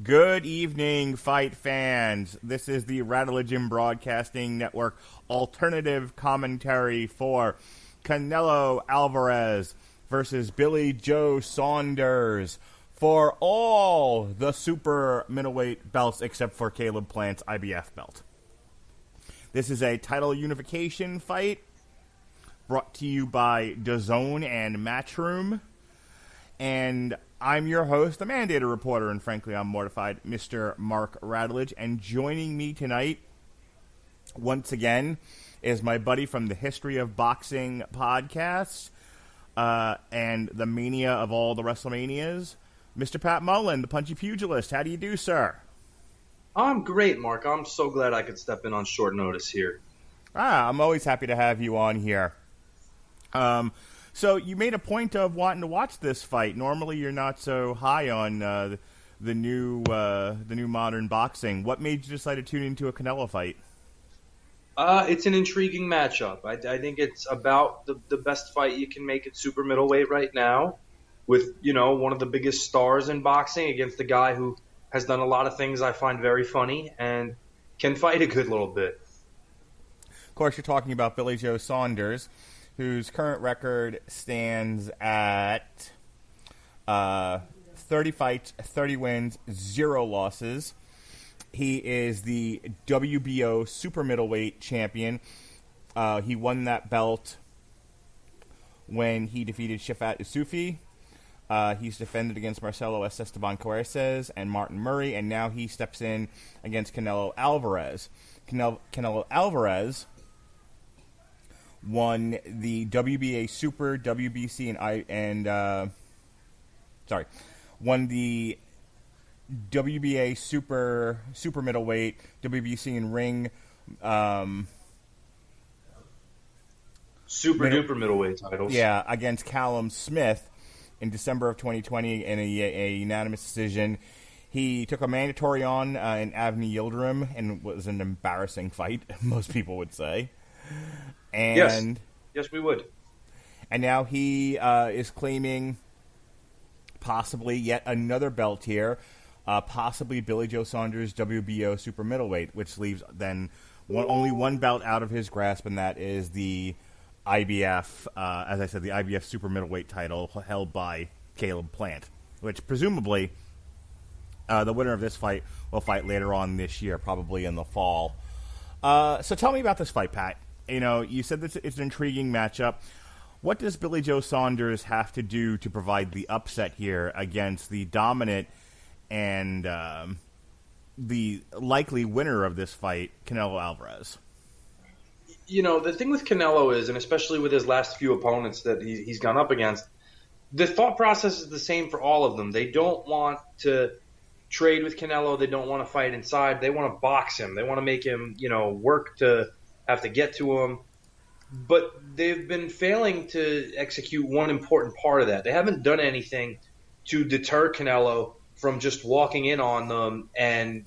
Good evening, fight fans. This is the Radulich Broadcasting Network alternative commentary for Canelo Alvarez versus Billy Joe Saunders for all the super middleweight belts except for Caleb Plant's IBF belt. This is a title unification fight brought to you by DAZN and Matchroom. And I'm your host, the mandated reporter, and frankly, I'm mortified, Mr. Mark Radulich. And joining me tonight, once again, is my buddy from the History of Boxing podcast and the mania of all the WrestleManias, Mr. Pat Mullin, the punchy pugilist. How do you do, sir? I'm great, Mark. I'm so glad I could step in on short notice here. I'm always happy to have you on here. So you made a point of wanting to watch this fight. Normally, you're not so high on the new modern boxing. What made you decide to tune into a Canelo fight? It's an intriguing matchup. I think it's about the best fight you can make at super middleweight right now, with one of the biggest stars in boxing against a guy who has done a lot of things I find very funny and can fight a good little bit. Of course, you're talking about Billy Joe Saunders, whose current record stands at 30 fights, 30 wins, 0 losses. He is the WBO super middleweight champion. He won that belt when he defeated Shafat Isufi. He's defended against Marcelo Esteban Coerces and Martin Murray, and now he steps in against Canelo Alvarez. Canelo Alvarez won the WBA Super, WBC, won the WBA Super Middleweight, WBC and Ring, Super duper middleweight titles. Yeah, against Callum Smith in December of 2020 in a unanimous decision. He took a mandatory on in Avni Yildirim, and it was an embarrassing fight, most people would say. And yes, we would. And now he is claiming possibly yet another belt here, possibly Billy Joe Saunders' WBO super middleweight, which leaves then only one belt out of his grasp, and that is the IBF, as I said, the IBF super middleweight title held by Caleb Plant, which presumably the winner of this fight will fight later on this year, probably in the fall. So tell me about this fight, Pat. You said that it's an intriguing matchup. What does Billy Joe Saunders have to do to provide the upset here against the dominant and the likely winner of this fight, Canelo Alvarez? The thing with Canelo is, and especially with his last few opponents that he's gone up against, the thought process is the same for all of them. They don't want to trade with Canelo. They don't want to fight inside. They want to box him. They want to make him, work to have to get to him. But they've been failing to execute one important part of that. They haven't done anything to deter Canelo from just walking in on them and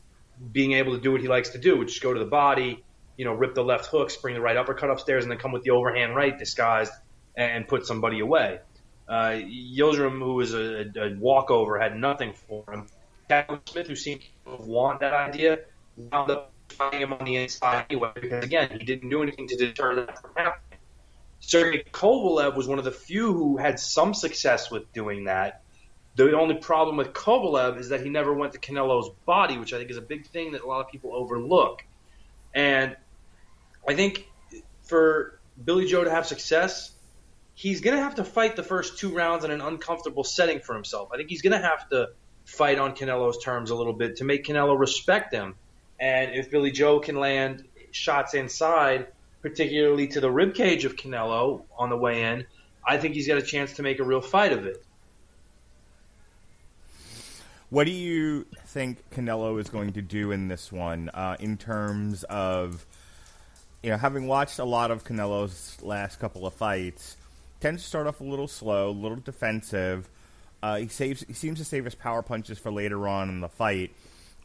being able to do what he likes to do, which is go to the body, rip the left hook, spring the right uppercut upstairs, and then come with the overhand right disguised and put somebody away. Yildirim, who was a walkover, had nothing for him. Callum Smith, who seemed to want that idea, wound up fighting him on the inside anyway, because again, he didn't do anything to deter that from happening. Sergey Kovalev was one of the few who had some success with doing that. The only problem with Kovalev is that he never went to Canelo's body, which I think is a big thing that a lot of people overlook. And I think for Billy Joe to have success, he's going to have to fight the first 2 rounds in an uncomfortable setting for himself. I think he's going to have to fight on Canelo's terms a little bit to make Canelo respect him. And if Billy Joe can land shots inside, particularly to the ribcage of Canelo on the way in, I think he's got a chance to make a real fight of it. What do you think Canelo is going to do in this one in terms of, having watched a lot of Canelo's last couple of fights, tends to start off a little slow, a little defensive. He seems to save his power punches for later on in the fight.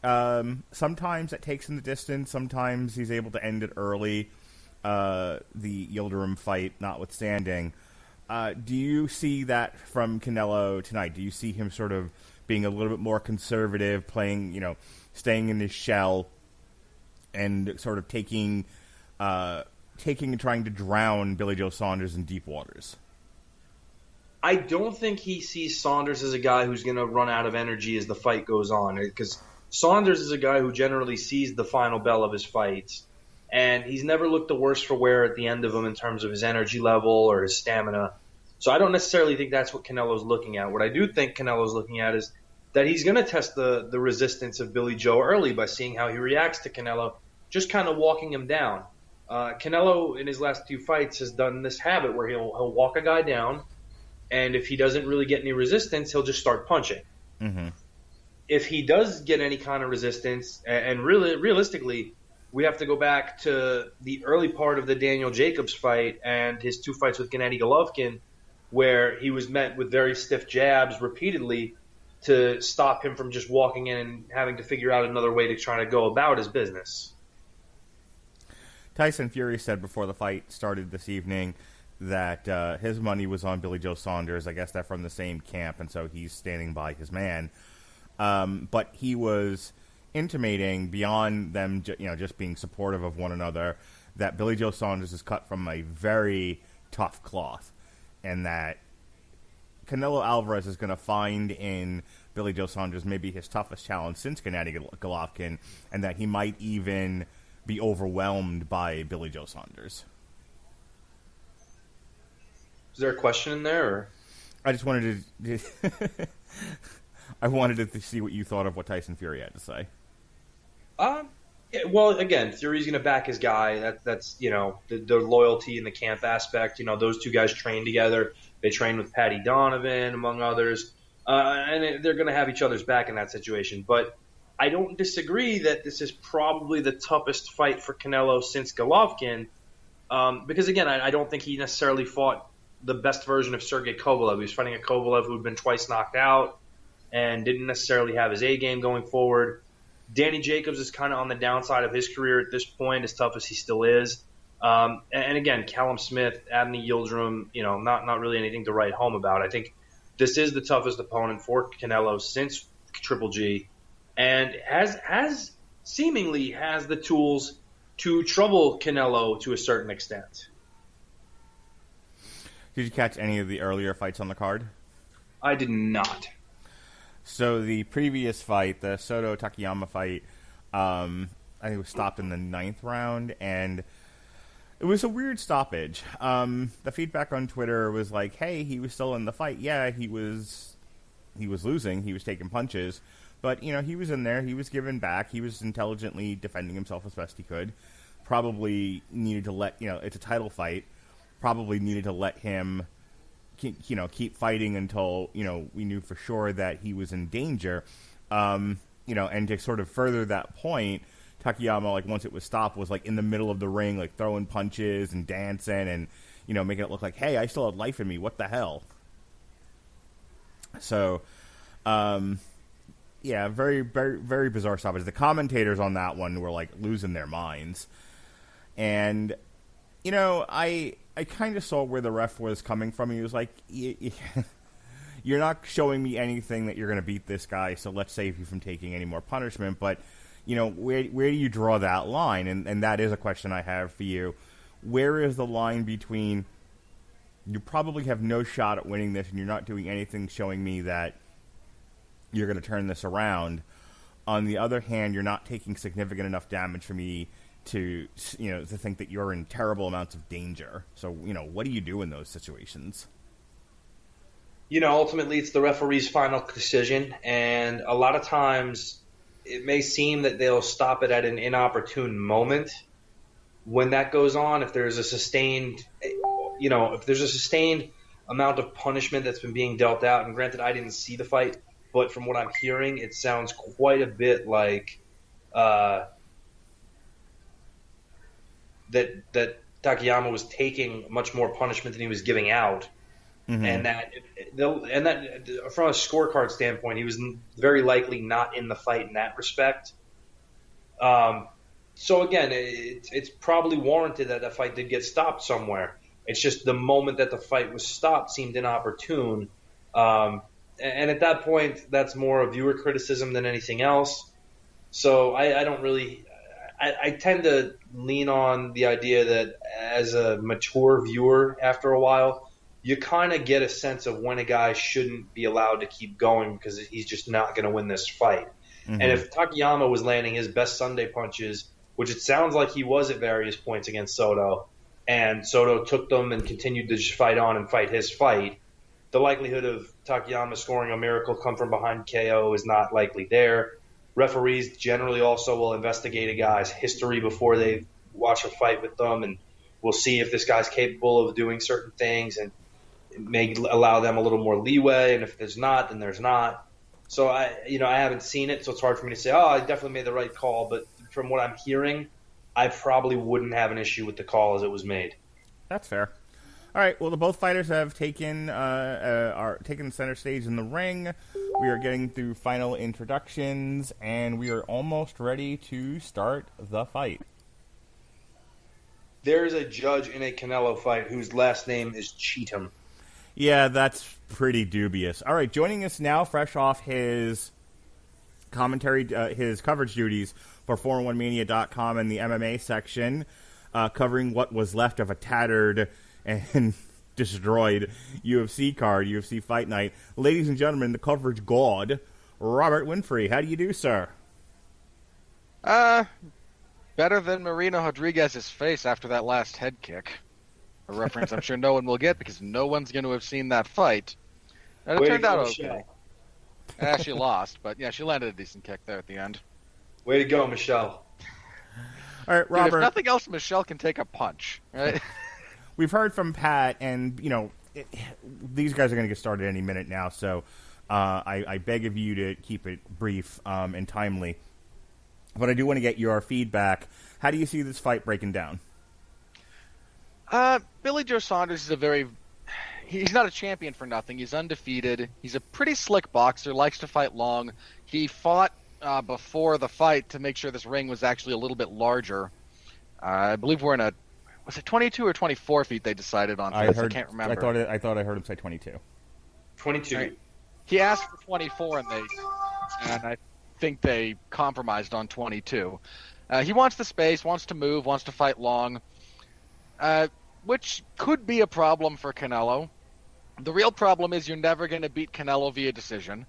Sometimes it takes him the distance. Sometimes he's able to end it early, the Yildirim fight notwithstanding. Do you see that from Canelo tonight? Do you see him sort of being a little bit more conservative, playing, staying in his shell, and sort of taking and trying to drown Billy Joe Saunders in deep waters? I don't think he sees Saunders as a guy who's going to run out of energy as the fight goes on, because Saunders is a guy who generally sees the final bell of his fights, and he's never looked the worse for wear at the end of them in terms of his energy level or his stamina. So I don't necessarily think that's what Canelo's looking at. What I do think Canelo's looking at is that he's going to test the resistance of Billy Joe early by seeing how he reacts to Canelo, just kind of walking him down. Canelo, in his last few fights, has done this habit where he'll walk a guy down, and if he doesn't really get any resistance, he'll just start punching. Mm-hmm. If he does get any kind of resistance, and really realistically, we have to go back to the early part of the Daniel Jacobs fight and his 2 fights with Gennady Golovkin, where he was met with very stiff jabs repeatedly to stop him from just walking in and having to figure out another way to try to go about his business. Tyson Fury said before the fight started this evening that his money was on Billy Joe Saunders. I guess they're from the same camp, and so he's standing by his man. But he was intimating, beyond them just being supportive of one another, that Billy Joe Saunders is cut from a very tough cloth, and that Canelo Alvarez is going to find in Billy Joe Saunders maybe his toughest challenge since Gennady Golovkin, and that he might even be overwhelmed by Billy Joe Saunders. Is there a question in there? Or? I just wanted to I wanted to see what you thought of what Tyson Fury had to say. Well, again, Fury's going to back his guy. That's the loyalty and the camp aspect. Those two guys train together. They train with Paddy Donovan, among others, and they're going to have each other's back in that situation. But I don't disagree that this is probably the toughest fight for Canelo since Golovkin, because again, I don't think he necessarily fought the best version of Sergey Kovalev. He was fighting a Kovalev who had been twice knocked out and didn't necessarily have his A game going forward. Danny Jacobs is kind of on the downside of his career at this point, as tough as he still is. And again, Callum Smith, Abney Yildirim, not really anything to write home about. I think this is the toughest opponent for Canelo since Triple G, and seemingly has the tools to trouble Canelo to a certain extent. Did you catch any of the earlier fights on the card? I did not. So the previous fight, the Soto Takayama fight, I think it was stopped in the 9th round, and it was a weird stoppage. The feedback on Twitter was like, hey, he was still in the fight. Yeah, he was losing. He was taking punches. But, he was in there. He was giving back. He was intelligently defending himself as best he could. Probably needed to let, it's a title fight. Probably needed to let him, keep fighting until, we knew for sure that he was in danger. And to sort of further that point, Takayama, once it was stopped, was, in the middle of the ring, throwing punches and dancing and, making it look like, hey, I still have life in me. What the hell? So, yeah, very, very, very bizarre stoppage. The commentators on that one were, losing their minds. And, I kind of saw where the ref was coming from. He was like, you're not showing me anything that you're going to beat this guy, so let's save you from taking any more punishment. But, where do you draw that line? And that is a question I have for you. Where is the line between you probably have no shot at winning this and you're not doing anything showing me that you're going to turn this around? On the other hand, you're not taking significant enough damage for me to think that you're in terrible amounts of danger. So, what do you do in those situations? Ultimately it's the referee's final decision, and a lot of times it may seem that they'll stop it at an inopportune moment. When that goes on, if there's a sustained amount of punishment that's been being dealt out, and granted I didn't see the fight, but from what I'm hearing, it sounds quite a bit like that Takayama was taking much more punishment than he was giving out, mm-hmm. and that from a scorecard standpoint, he was very likely not in the fight in that respect. So again, it's probably warranted that that fight did get stopped somewhere. It's just the moment that the fight was stopped seemed inopportune. And at that point, that's more a viewer criticism than anything else. So I don't really. I tend to lean on the idea that as a mature viewer, after a while, you kind of get a sense of when a guy shouldn't be allowed to keep going because he's just not going to win this fight. Mm-hmm. And if Takayama was landing his best Sunday punches, which it sounds like he was at various points against Soto, and Soto took them and continued to just fight on and fight his fight, the likelihood of Takayama scoring a miracle come from behind KO is not likely there. Referees generally also will investigate a guy's history before they watch a fight with them, and we'll see if this guy's capable of doing certain things, and it may allow them a little more leeway. And if there's not, then there's not. So I haven't seen it, so it's hard for me to say, oh, I definitely made the right call. But from what I'm hearing, I probably wouldn't have an issue with the call as it was made. That's fair. All right. Well, both fighters have taken center stage in the ring. We are getting through final introductions, and we are almost ready to start the fight. There's a judge in a Canelo fight whose last name is Cheatham. Yeah, that's pretty dubious. All right, joining us now, fresh off his commentary, his coverage duties for 401mania.com and the MMA section, covering what was left of a tattered and destroyed UFC card, UFC Fight Night. Ladies and gentlemen, the coverage god, Robert Winfree. How do you do, sir? Better than Marino Rodriguez's face after that last head kick. A reference I'm sure no one will get because no one's going to have seen that fight. And it turned out okay. She lost, but yeah, she landed a decent kick there at the end. Way to go, Michelle. All right, Robert. Dude, if nothing else, Michelle can take a punch, right? We've heard from Pat, and, these guys are going to get started any minute now, so I beg of you to keep it brief and timely. But I do want to get your feedback. How do you see this fight breaking down? Billy Joe Saunders is he's not a champion for nothing. He's undefeated. He's a pretty slick boxer, likes to fight long. He fought before the fight to make sure this ring was actually a little bit larger. I believe we're in was it 22 or 24 feet they decided on? I can't remember. I thought I heard him say 22. 22. Right. He asked for 24, and I think they compromised on 22. He wants the space, wants to move, wants to fight long, which could be a problem for Canelo. The real problem is you're never going to beat Canelo via decision.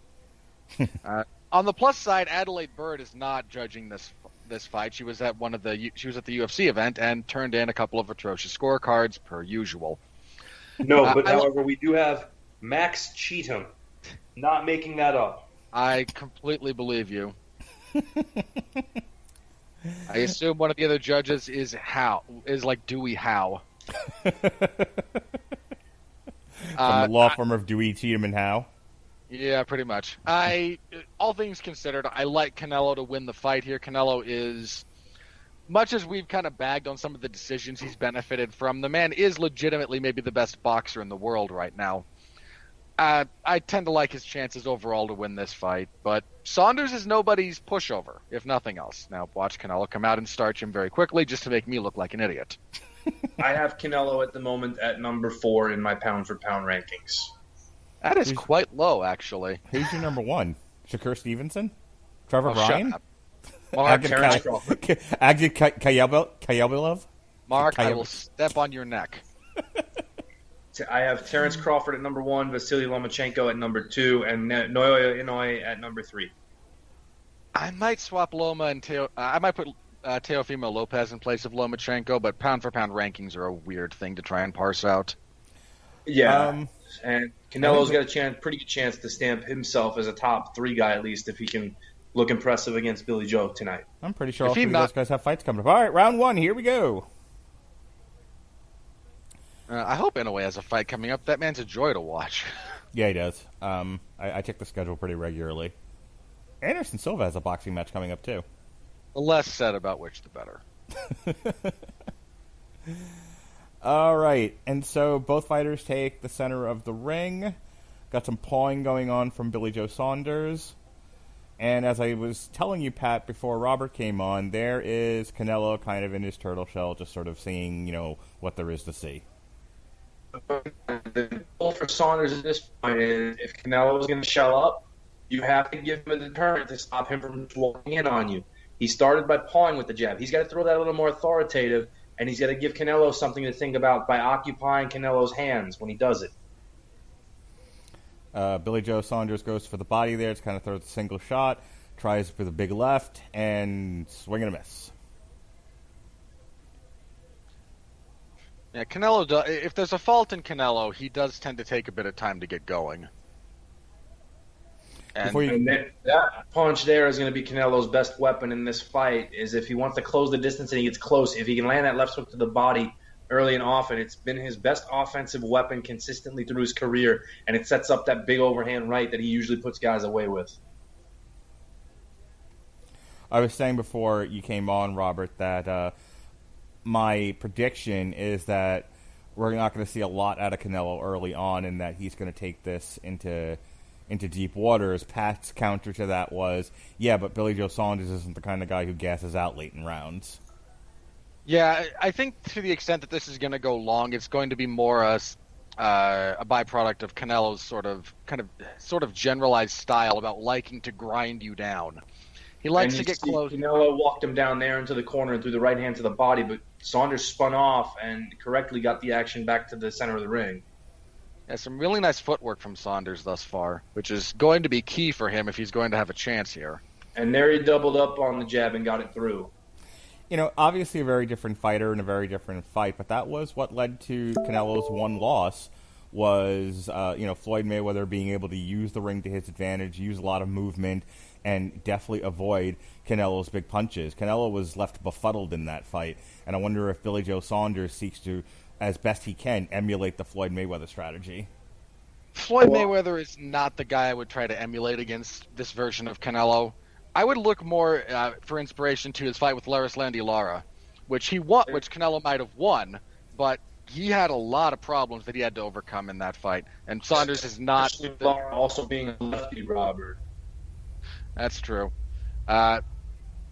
On the plus side, Adelaide Bird is not judging this fight. She was at the UFC event and turned in a couple of atrocious scorecards per usual. No, but however, we do have Max Cheatham. Not making that up. I completely believe you. I assume one of the other judges is like Dewey Howe. From the law firm of Dewey, Cheatham, and Howe? Yeah, pretty much. All things considered, I like Canelo to win the fight here. Canelo is, much as we've kind of bagged on some of the decisions he's benefited from, the man is legitimately maybe the best boxer in the world right now. I tend to like his chances overall to win this fight, but Saunders is nobody's pushover, if nothing else. Now, watch Canelo come out and starch him very quickly just to make me look like an idiot. I have Canelo at the moment at number 4 in my pound-for-pound rankings. That is quite low, actually. Who's your number 1? Shakur Stevenson? Trevor Bryan? Terrence Crawford. Agit Kayabilov? Mark, I will step on your neck. I have Terrence Crawford at number 1, Vasily Lomachenko at number 2, and Naoya Inoue at number 3. I might swap Loma and I might put Teofimo Lopez in place of Lomachenko, but pound-for-pound rankings are a weird thing to try and parse out. Yeah, and Canelo's got a pretty good chance to stamp himself as a top 3 guy at least if he can look impressive against Billy Joe tonight. I'm pretty sure all 3 of those guys have fights coming up. All right, round 1, here we go. I hope Inoue has a fight coming up. That man's a joy to watch. Yeah, he does. I check the schedule pretty regularly. Anderson Silva has a boxing match coming up, too. The less said about which, the better. All right, and so both fighters take the center of the ring. Got some pawing going on from Billy Joe Saunders. And as I was telling you, Pat, before Robert came on, there is Canelo kind of in his turtle shell, just sort of seeing, what there is to see. The goal for Saunders at this point is if Canelo is going to shell up, you have to give him a deterrent to stop him from walking in on you. He started by pawing with the jab. He's got to throw that a little more authoritative, and he's got to give Canelo something to think about by occupying Canelo's hands when he does it. Billy Joe Saunders goes for the body there. It's kind of throws a single shot, tries for the big left, and swing and a miss. Yeah, Canelo, if there's a fault in Canelo, he does tend to take a bit of time to get going. And that punch there is going to be Canelo's best weapon in this fight, is if he wants to close the distance and he gets close, if he can land that left hook to the body early and often, it's been his best offensive weapon consistently through his career, and it sets up that big overhand right that he usually puts guys away with. I was saying before you came on, Robert, that my prediction is that we're not going to see a lot out of Canelo early on, and that he's going to take this into deep waters. Pat's counter to that was, yeah, but Billy Joe Saunders isn't the kind of guy who gasses out late in rounds. Yeah, I think to the extent that this is going to go long, it's going to be more a byproduct of Canelo's sort of generalized style about liking to grind you down. He likes to get close. Canelo walked him down there into the corner and threw the right hand to the body, but Saunders spun off and correctly got the action back to the center of the ring. Yeah, some really nice footwork from Saunders thus far, which is going to be key for him if he's going to have a chance here. And there he doubled up on the jab and got it through. You know, obviously a very different fighter and a very different fight, but that was what led to Canelo's one loss was, Floyd Mayweather being able to use the ring to his advantage, use a lot of movement, and definitely avoid Canelo's big punches. Canelo was left befuddled in that fight, and I wonder if Billy Joe Saunders seeks to, as best he can, emulate the Floyd Mayweather strategy. Floyd Mayweather is not the guy I would try to emulate against this version of Canelo. I would look more for inspiration to his fight with Landi Lara, which Canelo might have won, but he had a lot of problems that he had to overcome in that fight, and Saunders is not. Lara also being a lefty, Robert. That's true. And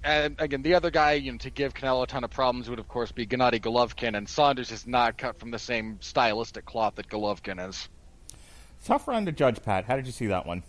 again, the other guy, to give Canelo a ton of problems would, of course, be Gennady Golovkin, and Saunders is not cut from the same stylistic cloth that Golovkin is. Tough round to judge, Pat. How did you see that one?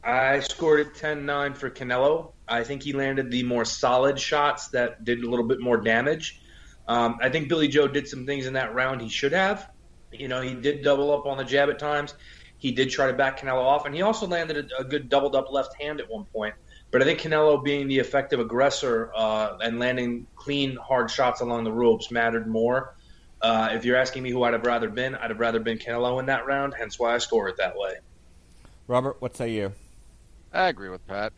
I scored it 10-9 for Canelo. I think he landed the more solid shots that did a little bit more damage. I think Billy Joe did some things in that round he should have. He did double up on the jab at times. He did try to back Canelo off, and he also landed a good doubled-up left hand at one point. But I think Canelo being the effective aggressor and landing clean, hard shots along the ropes mattered more. If you're asking me who I'd have rather been Canelo in that round, hence why I score it that way. Robert, what say you? I agree with Pat.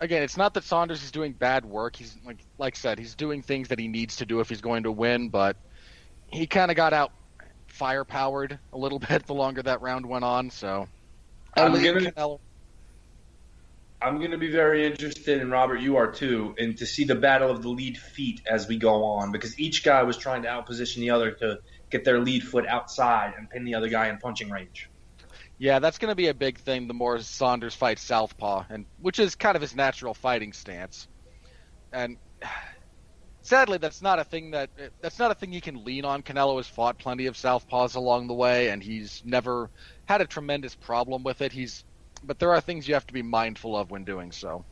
Again, it's not that Saunders is doing bad work. He's like I said, he's doing things that he needs to do if he's going to win, but he kind of got out firepowered a little bit the longer that round went on, so I'm going to be very interested, and Robert, you are too, and to see the battle of the lead feet as we go on, because each guy was trying to outposition the other to get their lead foot outside and pin the other guy in punching range. Yeah, that's going to be a big thing the more Saunders fights southpaw, and which is kind of his natural fighting stance. And sadly, that's not a thing he can lean on. Canelo has fought plenty of southpaws along the way, and he's never had a tremendous problem with it. But there are things you have to be mindful of when doing so.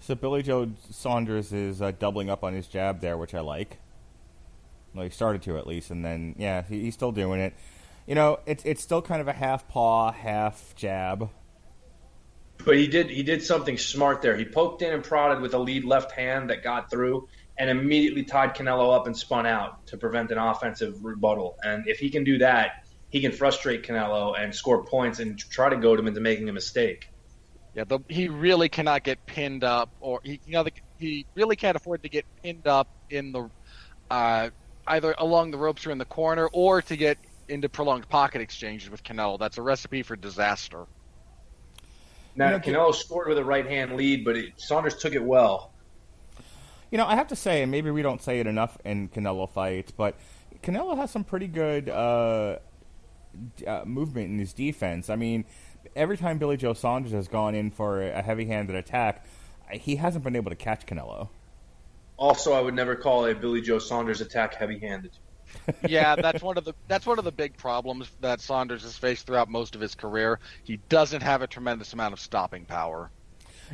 So Billy Joe Saunders is doubling up on his jab there, which I like. Well, he started to at least, and then he's still doing it. It's still kind of a half paw, half jab. But he did something smart there. He poked in and prodded with a lead left hand that got through, and immediately tied Canelo up and spun out to prevent an offensive rebuttal. And if he can do that, he can frustrate Canelo and score points and try to goad him into making a mistake. Yeah, he really cannot get pinned up, or he really can't afford to get pinned up in the either along the ropes or in the corner, or to get into prolonged pocket exchanges with Canelo. That's a recipe for disaster. Now, Canelo scored with a right-hand lead, but Saunders took it well. I have to say, and maybe we don't say it enough in Canelo fights, but Canelo has some pretty good movement in his defense. I mean, every time Billy Joe Saunders has gone in for a heavy-handed attack, he hasn't been able to catch Canelo. Also, I would never call a Billy Joe Saunders attack heavy-handed. Yeah, that's one of the big problems that Saunders has faced throughout most of his career. He doesn't have a tremendous amount of stopping power.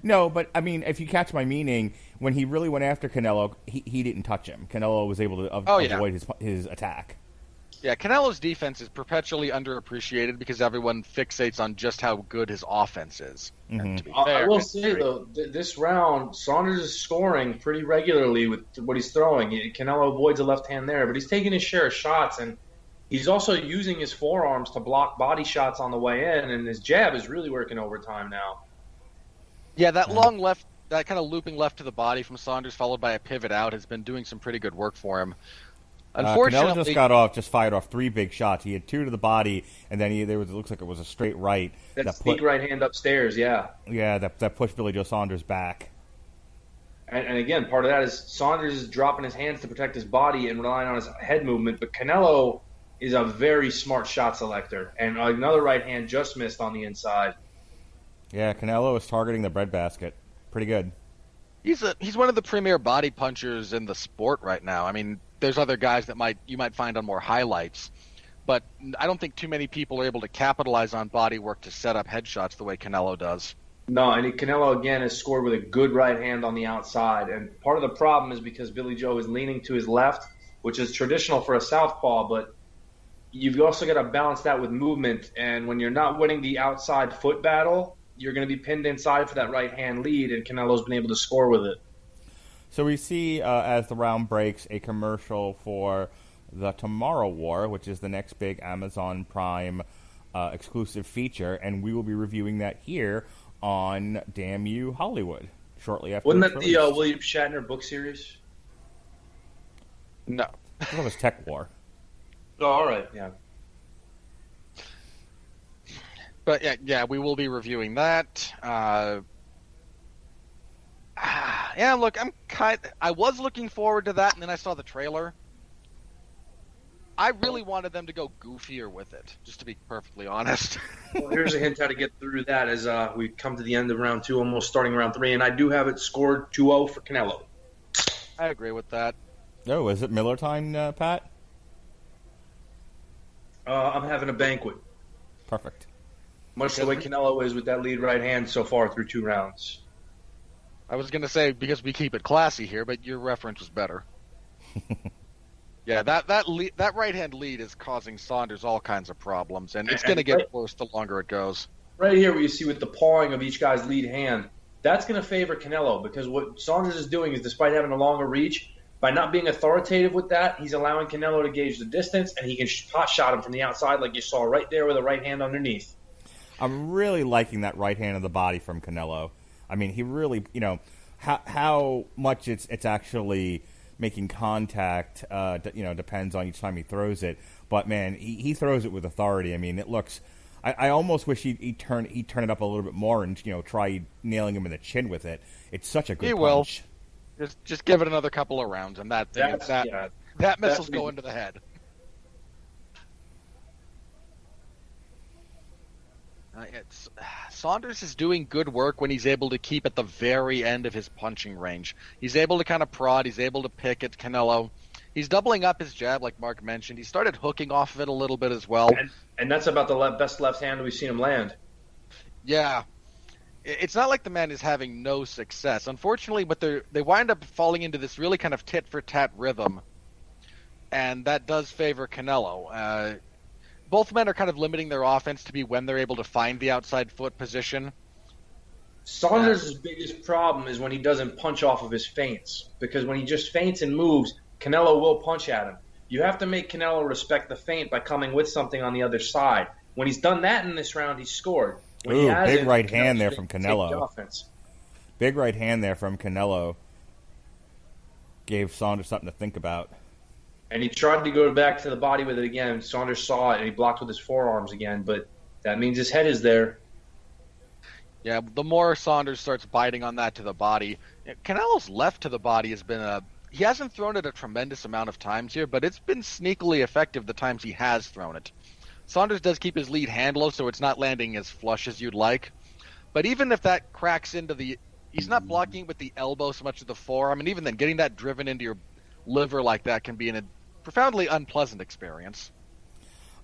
No, but I mean, if you catch my meaning, when he really went after Canelo, he didn't touch him. Canelo was able to avoid his attack. Yeah, Canelo's defense is perpetually underappreciated because everyone fixates on just how good his offense is. Mm-hmm. To be fair, I will say, though, this round, Saunders is scoring pretty regularly with what he's throwing. Canelo avoids a left hand there, but he's taking his share of shots, and he's also using his forearms to block body shots on the way in, and his jab is really working overtime now. Yeah, that long left, that kind of looping left to the body from Saunders, followed by a pivot out, has been doing some pretty good work for him. Unfortunately, Canelo just fired off 3 big shots. He had 2 to the body, and then it looks like it was a straight right. That sneak right hand upstairs, yeah. Yeah, that pushed Billy Joe Saunders back. And again, part of that is Saunders is dropping his hands to protect his body and relying on his head movement, but Canelo is a very smart shot selector, and another right hand just missed on the inside. Yeah, Canelo is targeting the breadbasket. Pretty good. He's one of the premier body punchers in the sport right now. I mean, there's other guys that you might find on more highlights, but I don't think too many people are able to capitalize on body work to set up headshots the way Canelo does. No, and Canelo again has scored with a good right hand on the outside, and part of the problem is because Billy Joe is leaning to his left, which is traditional for a southpaw, but you've also got to balance that with movement, and when you're not winning the outside foot battle, you're going to be pinned inside for that right hand lead, and Canelo's been able to score with it. So we see, as the round breaks, a commercial for the Tomorrow War, which is the next big Amazon Prime exclusive feature, and we will be reviewing that here on Damn You Hollywood shortly after. Wasn't that the William Shatner book series? No. That was Tech War. Oh, all right, yeah. But yeah, we will be reviewing that. Yeah, look, I was looking forward to that, and then I saw the trailer. I really wanted them to go goofier with it, just to be perfectly honest. Well, here's a hint how to get through that as we come to the end of round 2, almost starting round 3, and I do have it scored 2-0 for Canelo. I agree with that. Oh, is it Miller time, Pat? I'm having a banquet. Perfect. Much the way Canelo is with that lead right hand so far through 2 rounds. I was going to say, because we keep it classy here, but your reference was better. Yeah, that right-hand lead is causing Saunders all kinds of problems, and it's going to get worse the longer it goes. Right here, where you see with the pawing of each guy's lead hand, that's going to favor Canelo, because what Saunders is doing is, despite having a longer reach, by not being authoritative with that, he's allowing Canelo to gauge the distance, and he can pot shot him from the outside like you saw right there with a right hand underneath. I'm really liking that right hand of the body from Canelo. I mean, he really, how much it's actually making contact, depends on each time he throws it. But man, he throws it with authority. I mean, it looks. I almost wish he'd turn it up a little bit more and try nailing him in the chin with it. It's such a good punch. Will. Just give it another couple of rounds, and that missile's going to the head. Saunders is doing good work when he's able to keep at the very end of his punching range. He's able to kind of prod. He's able to pick at Canelo. He's doubling up his jab, like Mark mentioned. He started hooking off of it a little bit as well. And that's about the best left hand we've seen him land. Yeah. It's not like the man is having no success. Unfortunately, but they wind up falling into this really kind of tit-for-tat rhythm, and that does favor Canelo. Both men are kind of limiting their offense to be when they're able to find the outside foot position. Saunders' biggest problem is when he doesn't punch off of his feints, because when he just feints and moves, Canelo will punch at him. You have to make Canelo respect the feint by coming with something on the other side. When he's done that in this round, he's scored. Ooh, big right hand there from Canelo. Big right hand there from Canelo. Gave Saunders something to think about. And he tried to go back to the body with it again. Saunders saw it, and he blocked with his forearms again. But that means his head is there. Yeah, the more Saunders starts biting on that to the body, Canelo's left to the body has been he hasn't thrown it a tremendous amount of times here, but it's been sneakily effective the times he has thrown it. Saunders does keep his lead hand low, so it's not landing as flush as you'd like. But even if that cracks into he's not blocking with the elbow so much as the forearm, and even then, getting that driven into your liver like that can be a profoundly unpleasant experience.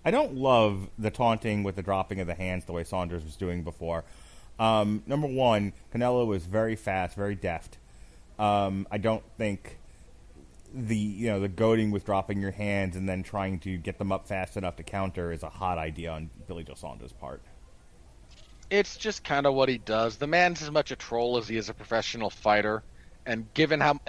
I don't love the taunting with the dropping of the hands the way Saunders was doing before. Number one, Canelo was very fast, very deft. I don't think the goading with dropping your hands and then trying to get them up fast enough to counter is a hot idea on Billy Joe Saunders' part. It's just kind of what he does. The man's as much a troll as he is a professional fighter, and given how,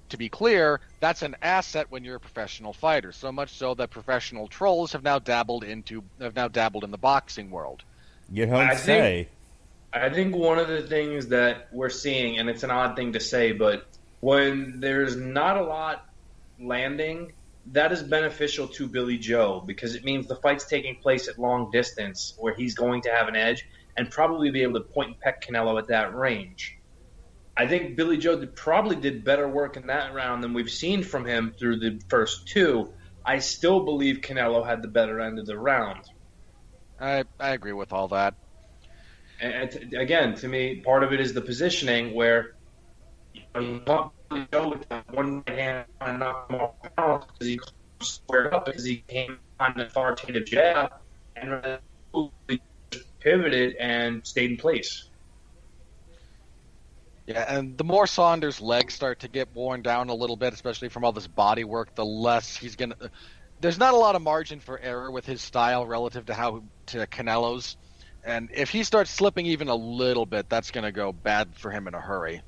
to be clear, that's an asset when you're a professional fighter. So much so that professional trolls have now dabbled in the boxing world. You don't say. I think one of the things that we're seeing, and it's an odd thing to say, but when there's not a lot landing, that is beneficial to Billy Joe because it means the fight's taking place at long distance where he's going to have an edge and probably be able to point and peck Canelo at that range. I think Billy Joe probably did better work in that round than we've seen from him through the first two. I still believe Canelo had the better end of the round. I agree with all that. And again, to me, part of it is the positioning where you want Billy Joe with that one right hand trying to knock him off balance because he squared up because he came on an authoritative jab and really pivoted and stayed in place. Yeah, and the more Saunders' legs start to get worn down a little bit, especially from all this body work, the less he's going to... There's not a lot of margin for error with his style relative to Canelo's. And if he starts slipping even a little bit, that's going to go bad for him in a hurry.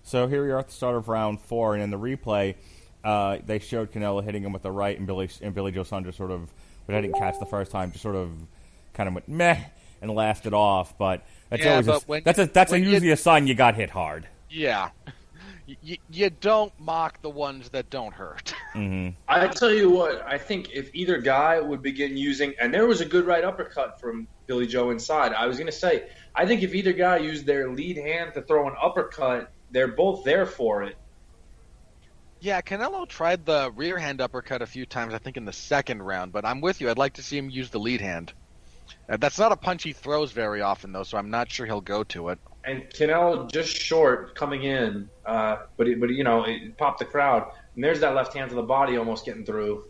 So here we are at the start of round 4, and in the replay, they showed Canelo hitting him with the right, and Billy Joe Saunders sort of, but I didn't catch the first time, just sort of kind of went meh and laughed it off. But that's usually a sign you got hit hard. Yeah. You don't mock the ones that don't hurt. Mm-hmm. I tell you what, I think if either guy would begin using, and there was a good right uppercut from Billy Joe inside. I was going to say, I think if either guy used their lead hand to throw an uppercut, they're both there for it. Yeah, Canelo tried the rear hand uppercut a few times, I think in the second round, but I'm with you. I'd like to see him use the lead hand. That's not a punch he throws very often, though, so I'm not sure he'll go to it. And Canelo just short coming in, but it popped the crowd. And there's that left hand to the body almost getting through.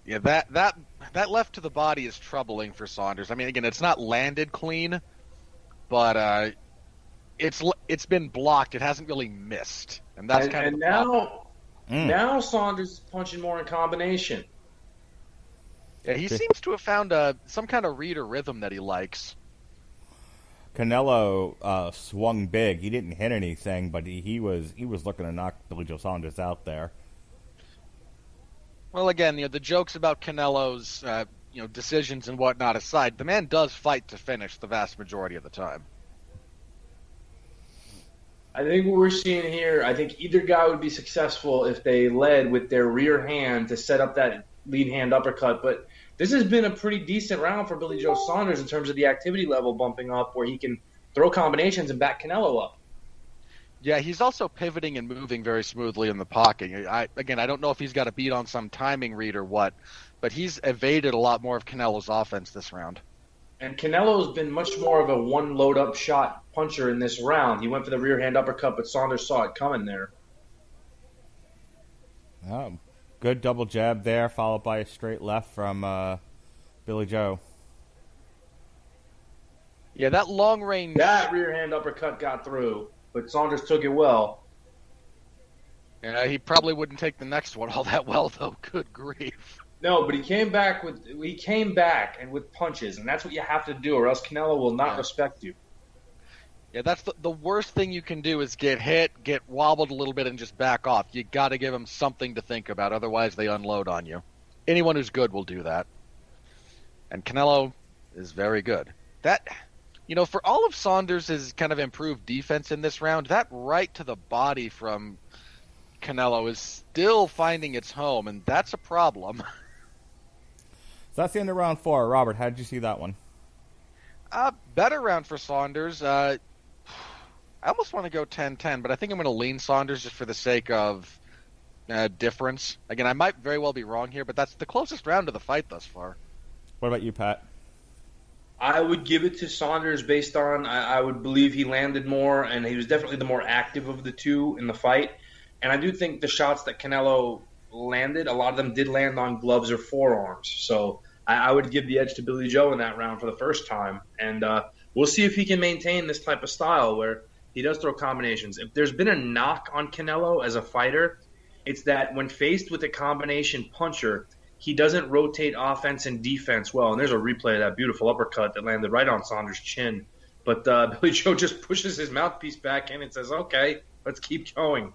Yeah, that left to the body is troubling for Saunders. I mean, again, it's not landed clean, but it's been blocked. It hasn't really missed, and that's kind of the problem. Now Saunders is punching more in combination. Yeah, he seems to have found some kind of read or rhythm that he likes. Canelo swung big. He didn't hit anything, but he was looking to knock Billy Joe Saunders out there. Well, again, the jokes about Canelo's decisions and whatnot aside, the man does fight to finish the vast majority of the time. I think what we're seeing here, I think either guy would be successful if they led with their rear hand to set up that lead hand uppercut, but this has been a pretty decent round for Billy Joe Saunders in terms of the activity level bumping up where he can throw combinations and back Canelo up. Yeah, he's also pivoting and moving very smoothly in the pocket. I don't know if he's got a beat on some timing read or what, but he's evaded a lot more of Canelo's offense this round. And Canelo's been much more of a one load-up shot puncher in this round. He went for the rear hand uppercut, but Saunders saw it coming there. Oh, good double jab there, followed by a straight left from Billy Joe. Yeah, that long range... That rear hand uppercut got through, but Saunders took it well. Yeah, he probably wouldn't take the next one all that well, though. Good grief. No, but he came back and with punches, and that's what you have to do, or else Canelo will not respect you. Yeah, that's the worst thing you can do is get hit, get wobbled a little bit, and just back off. You got to give them something to think about, otherwise they unload on you. Anyone who's good will do that. And Canelo is very good. That, for all of Saunders' kind of improved defense in this round, that right to the body from Canelo is still finding its home, and that's a problem. So that's the end of round 4. Robert, how did you see that one? Better round for Saunders. I almost want to go 10-10, but I think I'm going to lean Saunders just for the sake of difference. Again, I might very well be wrong here, but that's the closest round of the fight thus far. What about you, Pat? I would give it to Saunders based on I would believe he landed more, and he was definitely the more active of the two in the fight. And I do think the shots that Canelo landed, a lot of them did land on gloves or forearms. So I would give the edge to Billy Joe in that round for the first time. And we'll see if he can maintain this type of style where he does throw combinations. If there's been a knock on Canelo as a fighter, it's that when faced with a combination puncher, he doesn't rotate offense and defense well. And there's a replay of that beautiful uppercut that landed right on Saunders' chin. But Billy Joe just pushes his mouthpiece back in and says, okay, let's keep going.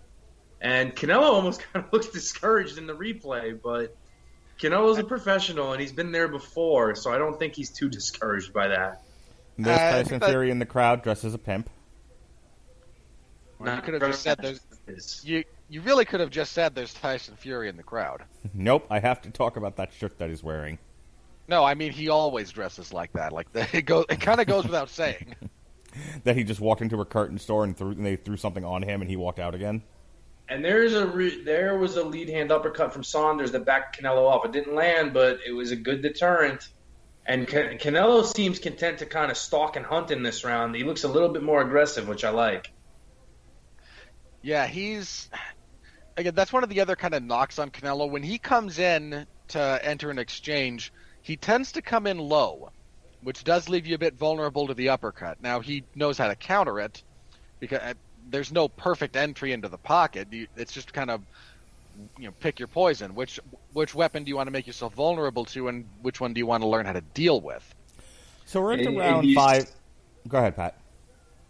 And Canelo almost kind of looks discouraged in the replay, but Canelo's a professional, and he's been there before, so I don't think he's too discouraged by that. There's Tyson Fury in the crowd dressed as a pimp. You could have just said there's. You really could have just said there's Tyson Fury in the crowd. Nope, I have to talk about that shirt that he's wearing. No, I mean he always dresses like that. Like it kind of goes without saying. That he just walked into a curtain store and they threw something on him and he walked out again. And there was a lead hand uppercut from Saunders that backed Canelo off. It didn't land, but it was a good deterrent. And Canelo seems content to kind of stalk and hunt in this round. He looks a little bit more aggressive, which I like. Yeah, again, that's one of the other kind of knocks on Canelo. When he comes in to enter an exchange, he tends to come in low, which does leave you a bit vulnerable to the uppercut. Now, he knows how to counter it because there's no perfect entry into the pocket. It's just kind of, pick your poison. Which weapon do you want to make yourself vulnerable to, and which one do you want to learn how to deal with? So we're into round 5. Go ahead, Pat.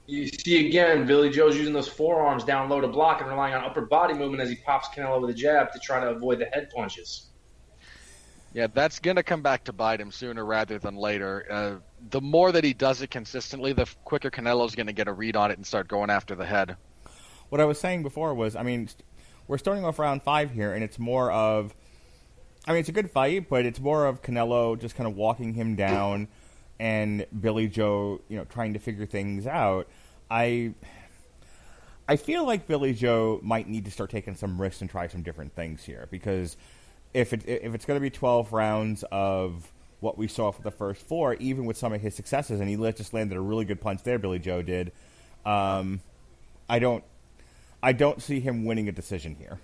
You see again, Billy Joe's using those forearms down low to block and relying on upper body movement as he pops Canelo with a jab to try to avoid the head punches. Yeah, that's going to come back to bite him sooner rather than later. The more that he does it consistently, the quicker Canelo's going to get a read on it and start going after the head. What I was saying before was, we're starting off round 5 here, and it's more of, it's a good fight, but it's more of Canelo just kind of walking him down and Billy Joe, trying to figure things out. I feel like Billy Joe might need to start taking some risks and try some different things here, because if it's going to be 12 rounds of what we saw for the first 4, even with some of his successes, and he just landed a really good punch there, Billy Joe did, I don't see him winning a decision here.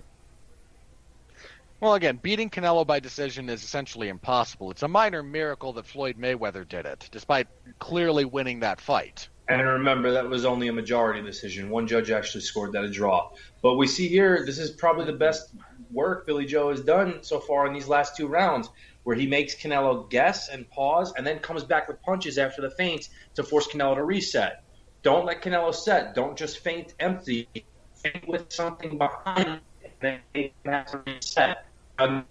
Well, again, beating Canelo by decision is essentially impossible. It's a minor miracle that Floyd Mayweather did it, despite clearly winning that fight. And remember, that was only a majority decision. One judge actually scored that a draw. But we see here, this is probably the best work Billy Joe has done so far in these last 2 rounds, where he makes Canelo guess and pause and then comes back with punches after the feints to force Canelo to reset. Don't let Canelo set. Don't just feint empty. Feint with something behind it, then he has to reset. Now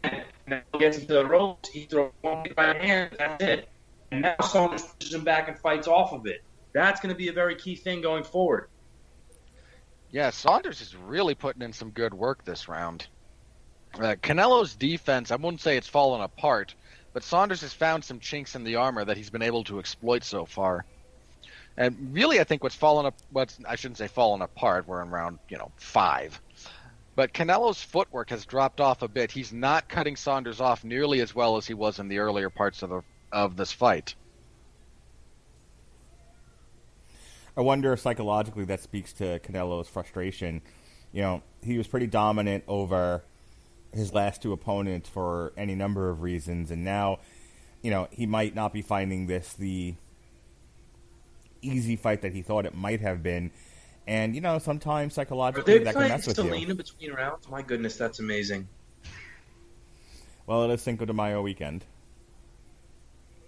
gets into the ropes, he throws one right hand, that's it. And now Saunders pushes him back and fights off of it. That's going to be a very key thing going forward. Yeah, Saunders is really putting in some good work this round. Canelo's defense, I wouldn't say it's fallen apart, but Saunders has found some chinks in the armor that he's been able to exploit so far. And really, I think I shouldn't say fallen apart, we're in round 5. But Canelo's footwork has dropped off a bit. He's not cutting Saunders off nearly as well as he was in the earlier parts of this fight. I wonder if psychologically that speaks to Canelo's frustration. He was pretty dominant over his last 2 opponents for any number of reasons, and now, he might not be finding this the easy fight that he thought it might have been. And, sometimes psychologically that can mess with you. Are they playing Selena between rounds? My goodness, that's amazing. Well, it is Cinco de Mayo weekend.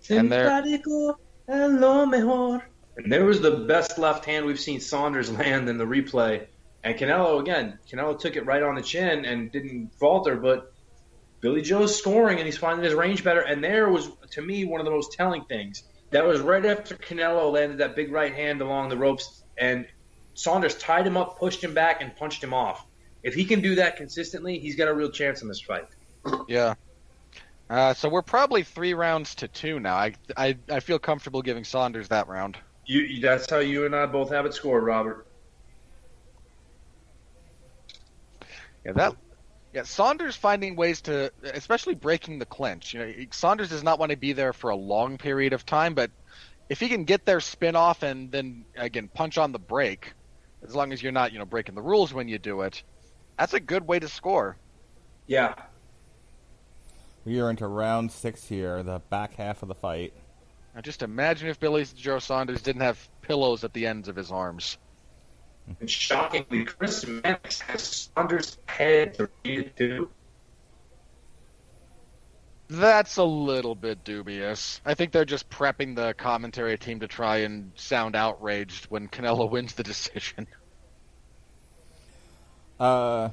And there was the best left hand we've seen Saunders land in the replay. And Canelo took it right on the chin and didn't falter, but Billy Joe's scoring and he's finding his range better. And there was, to me, one of the most telling things. That was right after Canelo landed that big right hand along the ropes, and Saunders tied him up, pushed him back, and punched him off. If he can do that consistently, he's got a real chance in this fight. Yeah. So we're probably 3 rounds to 2 now. I feel comfortable giving Saunders that round. That's how you and I both have it scored, Robert. Yeah, Saunders finding ways to, especially breaking the clinch. Saunders does not want to be there for a long period of time, but if he can get there, spin off, and then, again, punch on the break, as long as you're not, breaking the rules when you do it, that's a good way to score. Yeah, We are into round 6 here, the back half of the fight. Now just imagine if Billy Joe Saunders didn't have pillows at the ends of his arms. And shockingly, Chris Mannix has Saunders' head to read it too. That's a little bit dubious. I think they're just prepping the commentary team to try and sound outraged when Canelo wins the decision. So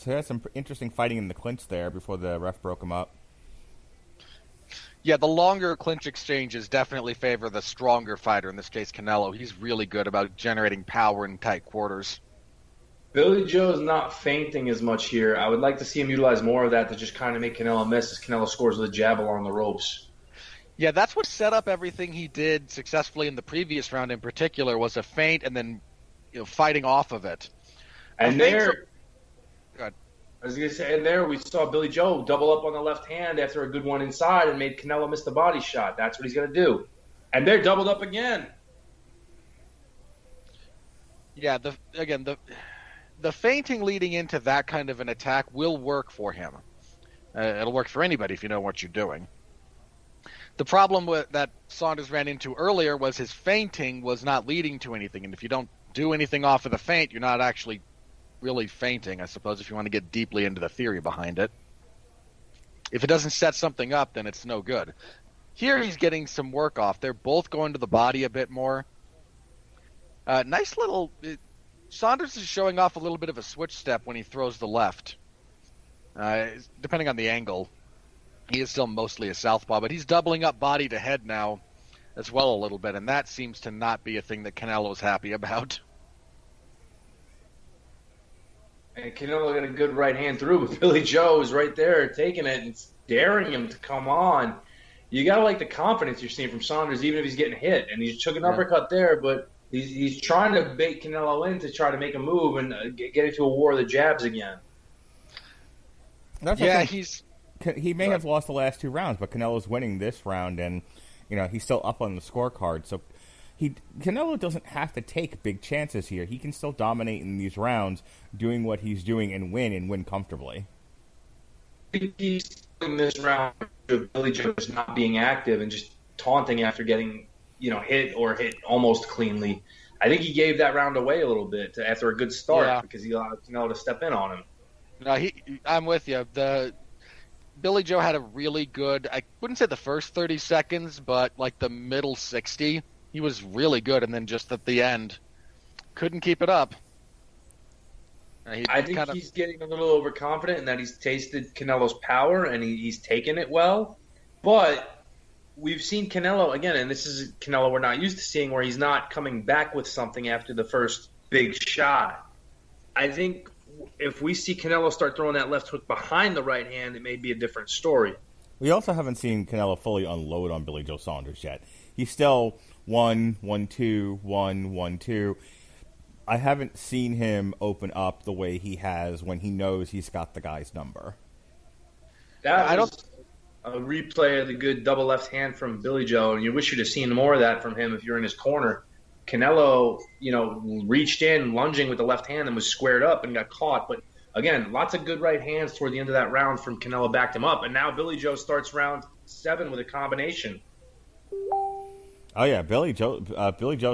he had some interesting fighting in the clinch there before the ref broke him up. Yeah, the longer clinch exchanges definitely favor the stronger fighter, in this case Canelo. He's really good about generating power in tight quarters. Billy Joe's not feinting as much here. I would like to see him utilize more of that to just kind of make Canelo miss as Canelo scores with a jab along the ropes. Yeah, that's what set up everything he did successfully in the previous round in particular, was a feint and then fighting off of it. And there, Go ahead. I was going to say, and there we saw Billy Joe double up on the left hand after a good one inside and made Canelo miss the body shot. That's what he's going to do. And they're doubled up again. Yeah, the feinting leading into that kind of an attack will work for him. It'll work for anybody if you know what you're doing. The problem that Saunders ran into earlier was his feinting was not leading to anything, and if you don't do anything off of the feint, you're not actually really feinting, I suppose, if you want to get deeply into the theory behind it. If it doesn't set something up, then it's no good. Here he's getting some work off. They're both going to the body a bit more. Nice little... Saunders is showing off a little bit of a switch step when he throws the left. Depending on the angle, he is still mostly a southpaw, but he's doubling up body to head now as well a little bit, and that seems to not be a thing that Canelo's happy about. And Canelo got a good right hand through, but Billy Joe is right there taking it and daring him to come on. You got to like the confidence you're seeing from Saunders, even if he's getting hit. And he took an uppercut there, but he's trying to bait Canelo in to try to make a move and get into a war of the jabs again. He may have lost the last 2 rounds, but Canelo's winning this round, and he's still up on the scorecard. So Canelo doesn't have to take big chances here. He can still dominate in these rounds, doing what he's doing and win comfortably. I think he's in this round of Billy Joe just not being active and just taunting after getting hit almost cleanly. I think he gave that round away a little bit after a good start because he allowed Canelo to step in on him. No, I'm with you. Billy Joe had a really good, I wouldn't say the first 30 seconds, but like the middle 60, he was really good, and then just at the end, couldn't keep it up. I think he's getting a little overconfident in that he's tasted Canelo's power, and he's taken it well. But we've seen Canelo, again, and this is Canelo we're not used to seeing, where he's not coming back with something after the first big shot. I think if we see Canelo start throwing that left hook behind the right hand, it may be a different story. We also haven't seen Canelo fully unload on Billy Joe Saunders yet. He's still 1-1-2, 1-1-2. I haven't seen him open up the way he has when he knows he's got the guy's number. That was a replay of the good double left hand from Billy Joe, and you wish you'd have seen more of that from him if you're in his corner. Canelo, reached in, lunging with the left hand and was squared up and got caught. But, again, lots of good right hands toward the end of that round from Canelo backed him up. And now Billy Joe starts round 7 with a combination. Oh, yeah, Billy Joe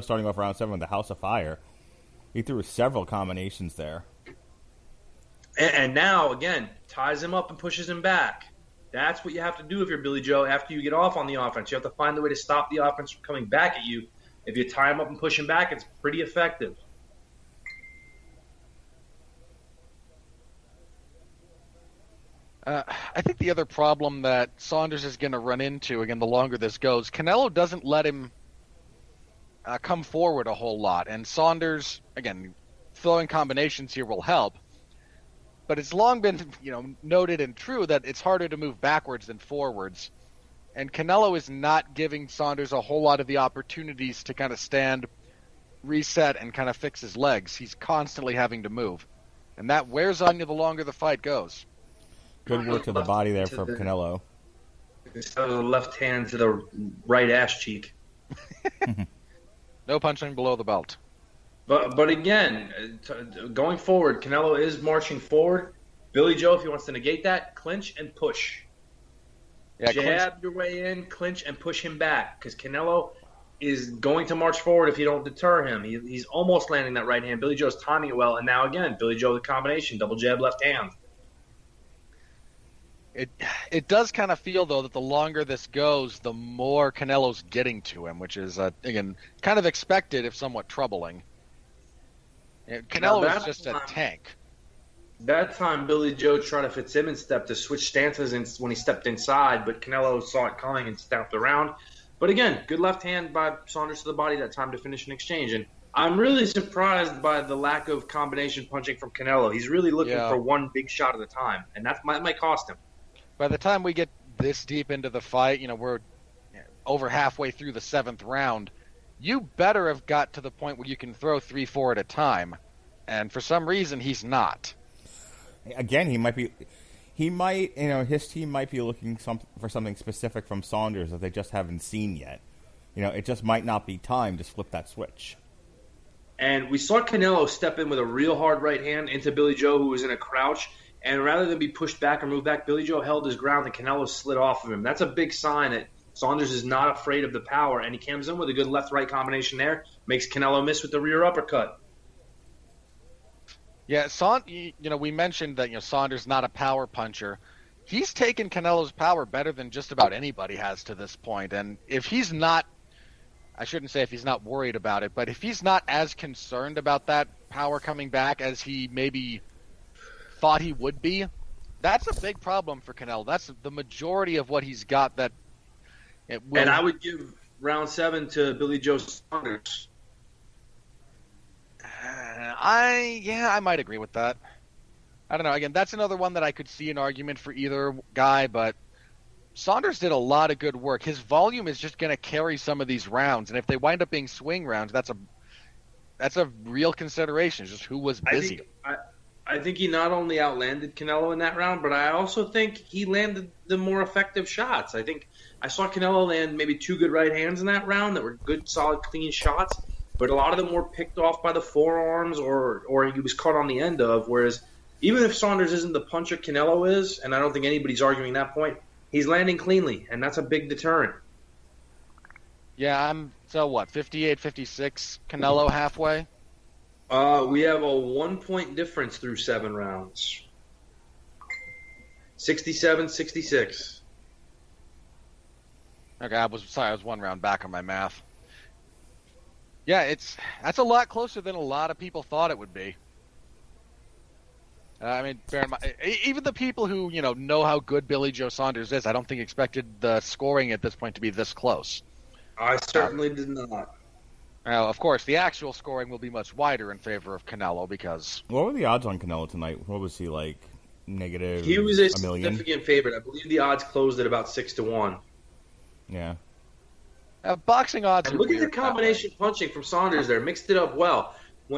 starting off round 7 with the House of Fire. He threw several combinations there. And now, again, ties him up and pushes him back. That's what you have to do if you're Billy Joe after you get off on the offense. You have to find a way to stop the offense from coming back at you. If you tie him up and push him back, it's pretty effective. I think the other problem that Saunders is going to run into, again, the longer this goes, Canelo doesn't let him come forward a whole lot. And Saunders, again, throwing combinations here will help. But it's long been, noted and true that it's harder to move backwards than forwards. And Canelo is not giving Saunders a whole lot of the opportunities to kind of stand, reset, and kind of fix his legs. He's constantly having to move. And that wears on you the longer the fight goes. Good work to the body there from Canelo. Instead of the left hand to the right ass cheek. No punching below the belt. But again, going forward, Canelo is marching forward. Billy Joe, if he wants to negate that, clinch and push. Yeah, jab your way in, clinch, and push him back because Canelo is going to march forward if you don't deter him. He's almost landing that right hand. Billy Joe's timing it well, and now again, Billy Joe the combination, double jab, left hand. It does kind of feel, though, that the longer this goes, the more Canelo's getting to him, which is, again, kind of expected if somewhat troubling. Canelo is just a tank. That time, Billy Joe tried a Fitzsimmons step to switch stances when he stepped inside, but Canelo saw it coming and stepped around. But again, good left hand by Saunders to the body that time to finish an exchange. And I'm really surprised by the lack of combination punching from Canelo. He's really looking for one big shot at a time, and that might cost him. By the time we get this deep into the fight, we're over halfway through the 7th round. You better have got to the point where you can throw 3-4 at a time. And for some reason, he's not. Again, his team might be looking for something specific from Saunders that they just haven't seen yet. It just might not be time to flip that switch. And we saw Canelo step in with a real hard right hand into Billy Joe, who was in a crouch. And rather than be pushed back or moved back, Billy Joe held his ground and Canelo slid off of him. That's a big sign that Saunders is not afraid of the power. And he comes in with a good left-right combination there. Makes Canelo miss with the rear uppercut. Yeah, we mentioned that Saunders not a power puncher. He's taken Canelo's power better than just about anybody has to this point. And if he's not, I shouldn't say if he's not worried about it, but if he's not as concerned about that power coming back as he maybe thought he would be, that's a big problem for Canelo. That's the majority of what he's got. And I would give round 7 to Billy Joe Saunders. I might agree with that. I don't know. Again, that's another one that I could see an argument for either guy, but Saunders did a lot of good work. His volume is just going to carry some of these rounds, and if they wind up being swing rounds, that's a real consideration. It's just who was busy. I think he not only outlanded Canelo in that round, but I also think he landed the more effective shots. I think I saw Canelo land maybe 2 good right hands in that round that were good, solid, clean shots, but a lot of them were picked off by the forearms or he was caught on the end of, whereas even if Saunders isn't the puncher Canelo is, and I don't think anybody's arguing that point, he's landing cleanly, and that's a big deterrent. Yeah, 58, 56, Canelo halfway? We have a 1-point difference through 7 rounds. 67-66. Okay, I was 1 round back on my math. Yeah, that's a lot closer than a lot of people thought it would be. Bear in mind, even the people who know how good Billy Joe Saunders is, I don't think expected the scoring at this point to be this close. I certainly did not. Now, of course, the actual scoring will be much wider in favor of Canelo because... What were the odds on Canelo tonight? What was he, negative He was a million? Significant favorite. I believe the odds closed at about 6-1. Yeah. Boxing odds and are look at the combination punching from Saunders there. Mixed it up well.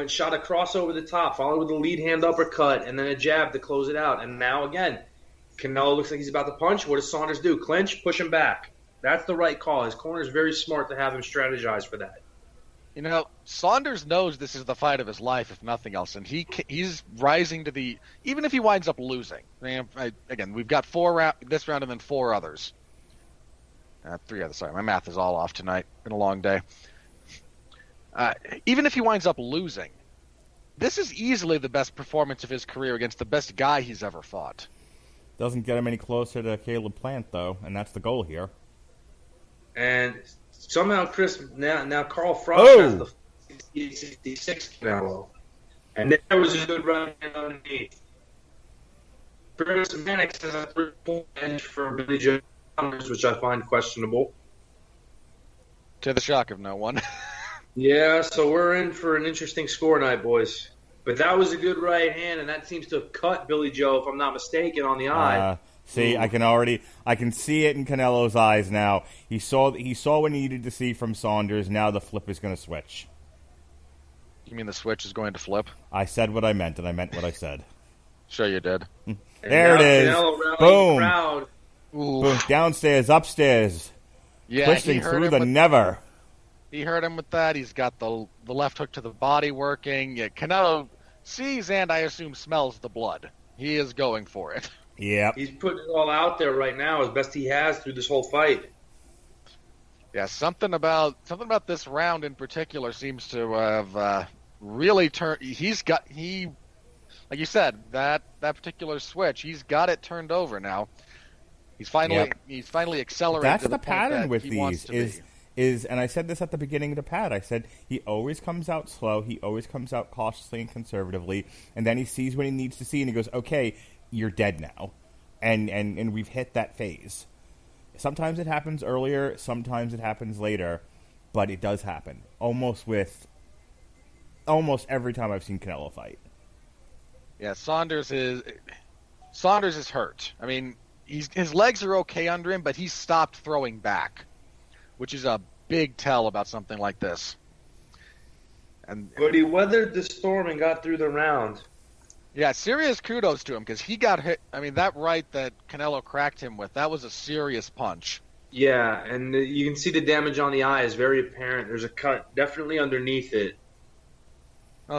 Shot a cross over the top, followed with a lead hand uppercut, and then a jab to close it out. And now, again, Canelo looks like he's about to punch. What does Saunders do? Clinch, push him back. That's the right call. His corner is very smart to have him strategize for that. Saunders knows this is the fight of his life, if nothing else, and he's rising to the... Even if he winds up losing. Again, we've got this round and then 4 others. 3 others, sorry. My math is all off tonight. Been a long day. Even if he winds up losing, this is easily the best performance of his career against the best guy he's ever fought. Doesn't get him any closer to Caleb Plant, though, and that's the goal here. And somehow, Chris, now Carl Frost has the 66 Canelo. And there was a good run underneath. Chris Mannix has a 3-point edge for Billy Joe Saunders, which I find questionable. To the shock of no one. Yeah, so we're in for an interesting score night, boys. But that was a good right hand, and that seems to have cut Billy Joe, if I'm not mistaken, on the eye. See, I can see it in Canelo's eyes now. He saw what he needed to see from Saunders. Now the flip is going to switch. You mean the switch is going to flip? I said what I meant, and I meant what I said. Sure you did. There it is. Boom. Boom. Downstairs, upstairs. Yeah, twisting through the never. He hurt him with that. He's got the left hook to the body working. Yeah, Canelo sees and I assume smells the blood. He is going for it. Yep. He's putting it all out there right now as best he has through this whole fight. Yeah, something about this round in particular seems to have really turned. Like you said, that particular switch, he's got it turned over now. He's finally accelerated. That's to the point pattern that with he wants these to is, and I said this at the beginning of the pad. I said he always comes out slow. He always comes out cautiously and conservatively, and then he sees what he needs to see, and he goes, "Okay, you're dead now," and we've hit that phase. Sometimes it happens earlier, sometimes it happens later, but it does happen almost every time I've seen Canelo fight. Yeah, Saunders is hurt. I mean, his legs are okay under him, but he's stopped throwing back, which is a big tell about something like this. But he weathered the storm and got through the round. Yeah, serious kudos to him because he got hit. I mean, that right that Canelo cracked him with, that was a serious punch. Yeah, and you can see the damage on the eye is very apparent. There's a cut definitely underneath it. Now,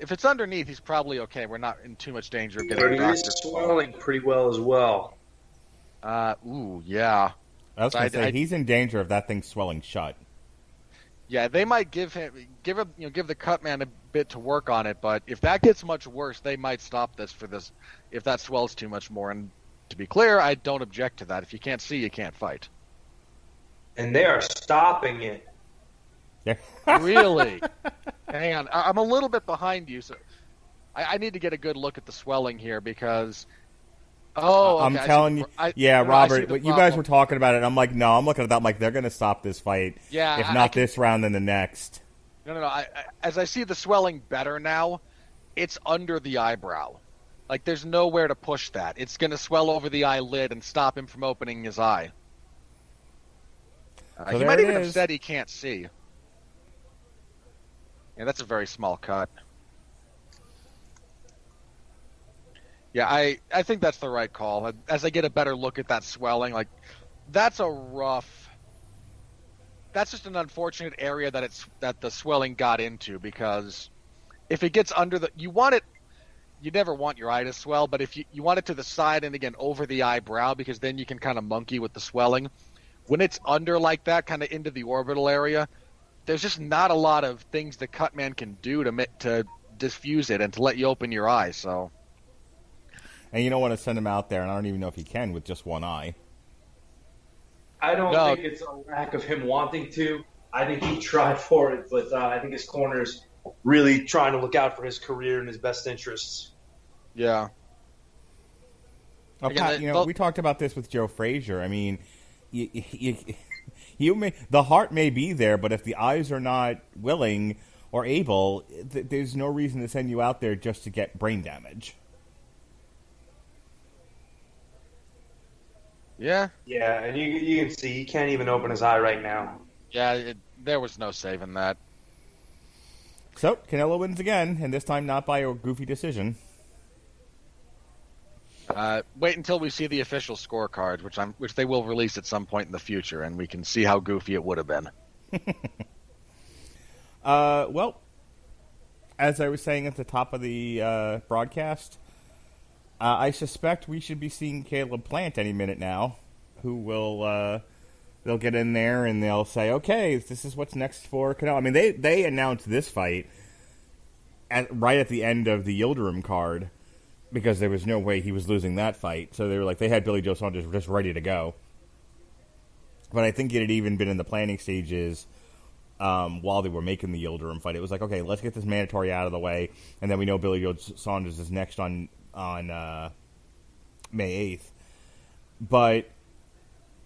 if it's underneath, he's probably okay. We're not in too much danger of getting But a he doctor. is swelling pretty well as well. Yeah. I was going to say he's in danger of that thing swelling shut. Yeah, they might give the cut man a bit to work on it, but if that gets much worse, they might stop this if that swells too much more. And to be clear, I don't object to that. If you can't see, you can't fight. And they are stopping it. Really? Hang on, I'm a little bit behind you, so I need to get a good look at the swelling here because. Oh, okay. I'm telling you. Robert, you guys were talking about it. I'm like, no, I'm looking at that. I'm like, they're going to stop this fight. Yeah, if not this round, then the next. No. As I see the swelling better now, it's under the eyebrow. Like, there's nowhere to push that. It's going to swell over the eyelid and stop him from opening his eye. So he might even have said he can't see. Yeah, that's a very small cut. Yeah, I think that's the right call. As I get a better look at that swelling, like that's just an unfortunate area that the swelling got into because if it gets under you never want your eye to swell, but if you want it to the side and again over the eyebrow because then you can kind of monkey with the swelling. When it's under like that, kind of into the orbital area, there's just not a lot of things the cut man can do to diffuse it and to let you open your eye. So. And you don't want to send him out there, and I don't even know if he can with just one eye. I don't think it's a lack of him wanting to. I think he tried for it, but I think his corner's really trying to look out for his career and his best interests. Yeah. Well, Pat, we talked about this with Joe Frazier. I mean, the heart may be there, but if the eyes are not willing or able, there's no reason to send you out there just to get brain damage. Yeah. Yeah, and you can see he can't even open his eye right now. Yeah, there was no saving that. So, Canelo wins again, and this time not by a goofy decision. Wait until we see the official scorecard, which they will release at some point in the future, and we can see how goofy it would have been. Well, as I was saying at the top of the broadcast, I suspect we should be seeing Caleb Plant any minute now, who will they'll get in there and they'll say, okay, this is what's next for Canelo. I mean, they announced this fight right at the end of the Yildirim card because there was no way he was losing that fight. So they were like, they had Billy Joe Saunders just ready to go. But I think it had even been in the planning stages while they were making the Yildirim fight. It was like, okay, let's get this mandatory out of the way, and then we know Billy Joe Saunders is next on May 8th. But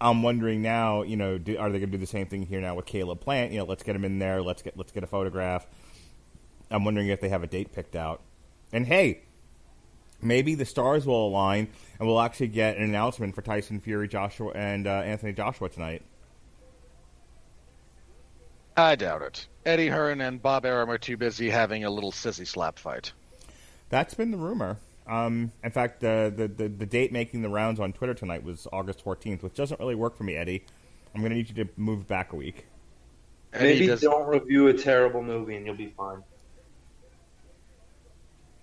I'm wondering now, are they going to do the same thing here now with Caleb Plant? Let's get him in there. Let's get a photograph. I'm wondering if they have a date picked out. And hey, maybe the stars will align and we'll actually get an announcement for Tyson Fury, Joshua, and Anthony Joshua tonight. I doubt it. Eddie Hearn and Bob Arum are too busy having a little sissy slap fight. That's been the rumor. In fact, the date making the rounds on Twitter tonight was August 14th, which doesn't really work for me, Eddie. I'm going to need you to move back a week. Maybe don't review a terrible movie and you'll be fine.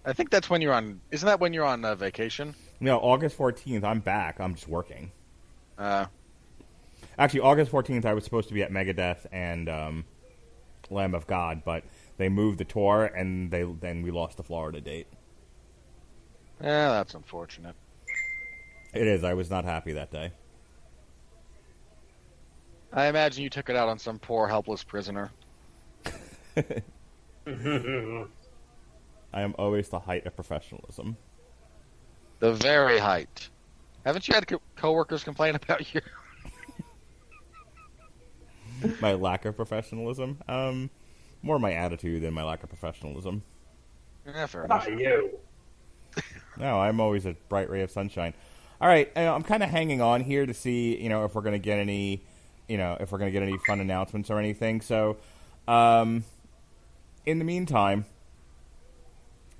I think that's when you're on. Isn't that when you're on vacation? No, August 14th, I'm back. I'm just working. Actually, August 14th, I was supposed to be at Megadeth and Lamb of God, but they moved the tour, and then we lost the Florida date. Yeah, that's unfortunate. It is. I was not happy that day. I imagine you took it out on some poor, helpless prisoner. I am always the height of professionalism. The very height. Haven't you had coworkers complain about you? My lack of professionalism? More my attitude than my lack of professionalism. Yeah, fair enough. Not you. No, I'm always a bright ray of sunshine. All right, I'm kind of hanging on here to see, if we're going to get any, if we're going to get any fun announcements or anything. So, in the meantime,